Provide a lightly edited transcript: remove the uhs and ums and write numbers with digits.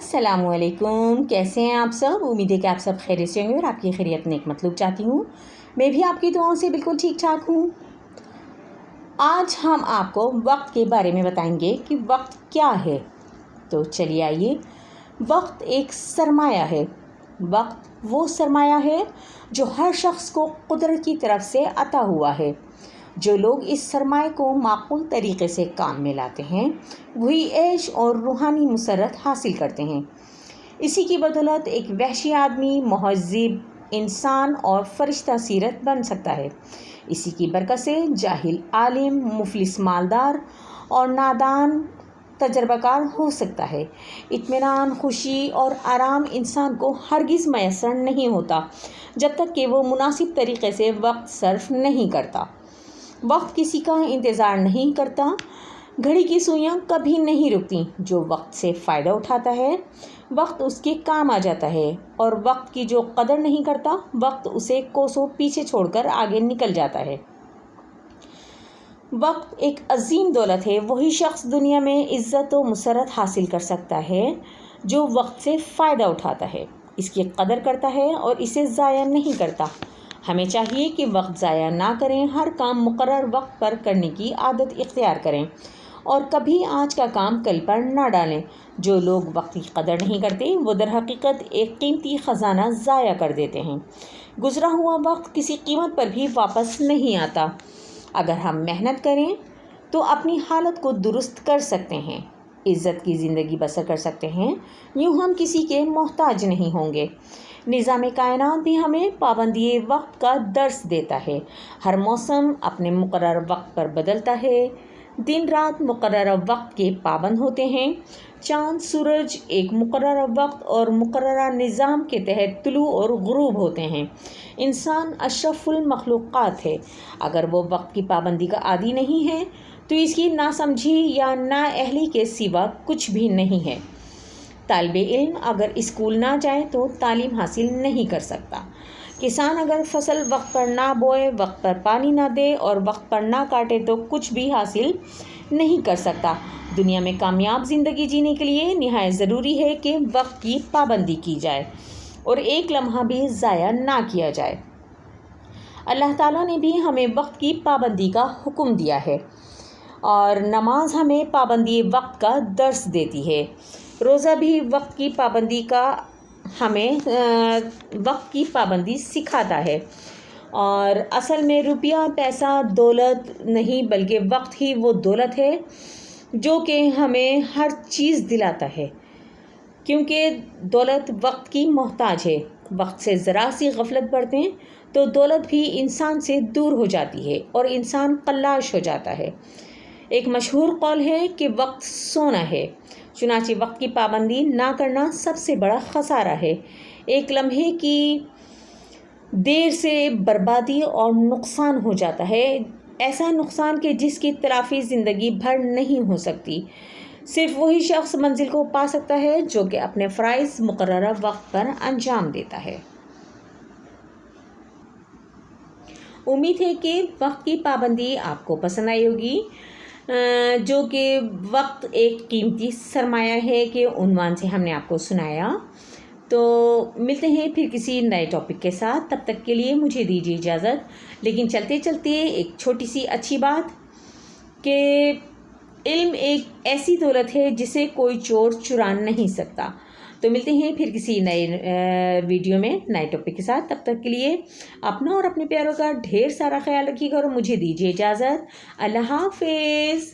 अस्सलाम वालेकुम। कैसे हैं आप सब? उम्मीद है कि आप सब खैरियत से होंगे और आपकी खैरियत नेक मतलूब चाहती हूँ। मैं भी आपकी दुआओं से बिल्कुल ठीक ठाक हूँ। आज हम आपको वक्त के बारे में बताएंगे कि वक्त क्या है। तो चलिए आइए। वक्त एक सरमाया है। वक्त वो सरमाया है जो हर शख्स को कुदरत की तरफ से अता हुआ है। जो लोग इस सरमाए को माकूल तरीक़े से काम में लाते हैं वही ऐश और रूहानी मुसरत हासिल करते हैं। इसी की बदौलत एक वहशी आदमी महज़िब इंसान और फरिश्ता सीरत बन सकता है। इसी की बरकत से जाहिल आलिम, मुफलिस मालदार और नादान तजर्बाकार हो सकता है। इत्मीनान, खुशी और आराम इंसान को हरगिज़ मैसर नहीं होता जब तक कि वो मुनासिब तरीक़े से वक्त सर्फ नहीं करता। वक्त किसी का इंतज़ार नहीं करता। घड़ी की सुइयां कभी नहीं रुकती। जो वक्त से फ़ायदा उठाता है वक्त उसके काम आ जाता है, और वक्त की जो कदर नहीं करता वक्त उसे कोसों पीछे छोड़कर आगे निकल जाता है। वक्त एक अजीम दौलत है। वही शख्स दुनिया में इज़्ज़त व मुसरत हासिल कर सकता है जो वक्त से फ़ायदा उठाता है, इसकी कदर करता है और इसे ज़ाया नहीं करता। हमें चाहिए कि वक्त ज़ाया ना करें, हर काम मुकर्रर वक्त पर करने की आदत इख्तियार करें और कभी आज का काम कल पर ना डालें। जो लोग वक्त की कदर नहीं करते वो दर हकीकत एक कीमती ख़जाना ज़ाया कर देते हैं। गुज़रा हुआ वक्त किसी कीमत पर भी वापस नहीं आता। अगर हम मेहनत करें तो अपनी हालत को दुरुस्त कर सकते हैं, इज़्ज़त की ज़िंदगी बसर कर सकते हैं। यूँ हम किसी के मोहताज नहीं होंगे। निज़ाम कायनात भी हमें पाबंदी वक्त का दर्स देता है। हर मौसम अपने मुकर्रर वक्त पर बदलता है। दिन रात मुकर्रर वक्त के पाबंद होते हैं। चाँद सूरज एक मुकर्रर वक्त और मुकर्रर निज़ाम के तहत तुलू और गुरूब होते हैं। इंसान अशरफुल मखलूक़ात है। अगर वो वक्त की पाबंदी का आदी नहीं है तो इसकी नासमझी या नाअहली के सिवा कुछ भी नहीं है। तालिबे इल्म अगर स्कूल ना जाए तो तालीम हासिल नहीं कर सकता। किसान अगर फसल वक्त पर ना बोए, वक्त पर पानी ना दे और वक्त पर ना काटे तो कुछ भी हासिल नहीं कर सकता। दुनिया में कामयाब ज़िंदगी जीने के लिए निहायत ज़रूरी है कि वक्त की पाबंदी की जाए और एक लम्हा भी ज़ाया ना किया जाए। अल्लाह ताला ने भी हमें वक्त की पाबंदी का हुक्म दिया है और नमाज हमें पाबंदी वक्त का दर्स देती है। रोज़ा भी वक्त की पाबंदी का हमें वक्त की पाबंदी सिखाता है। और असल में रुपया, पैसा, दौलत नहीं बल्कि वक्त ही वो दौलत है जो कि हमें हर चीज़ दिलाता है, क्योंकि दौलत वक्त की मोहताज है। वक्त से ज़रा सी गफलत बरतें तो दौलत भी इंसान से दूर हो जाती है और इंसान कल्लाश हो जाता है। एक मशहूर कौल है कि वक्त सोना है, चुनांचे वक्त की पाबंदी ना करना सबसे बड़ा ख़सारा है। एक लम्हे की देर से बर्बादी और नुकसान हो जाता है, ऐसा नुकसान कि जिसकी तलाफ़ी ज़िंदगी भर नहीं हो सकती। सिर्फ वही शख्स मंजिल को पा सकता है जो कि अपने फ़राइज़ मुकर्ररा वक्त पर अंजाम देता है। उम्मीद है कि वक्त की पाबंदी आपको पसंद आई होगी, जो कि वक्त एक कीमती सरमाया है के उन्वान से हमने आपको सुनाया। तो मिलते हैं फिर किसी नए टॉपिक के साथ। तब तक के लिए मुझे दीजिए इजाज़त। लेकिन चलते चलते एक छोटी सी अच्छी बात कि इल्म एक ऐसी दौलत है जिसे कोई चोर चुरा नहीं सकता। तो मिलते हैं फिर किसी नए वीडियो में नए टॉपिक के साथ। तब तक के लिए अपना और अपने प्यारों का ढेर सारा ख्याल रखिएगा और मुझे दीजिए इजाज़त। अल्लाह हाफ़िज़।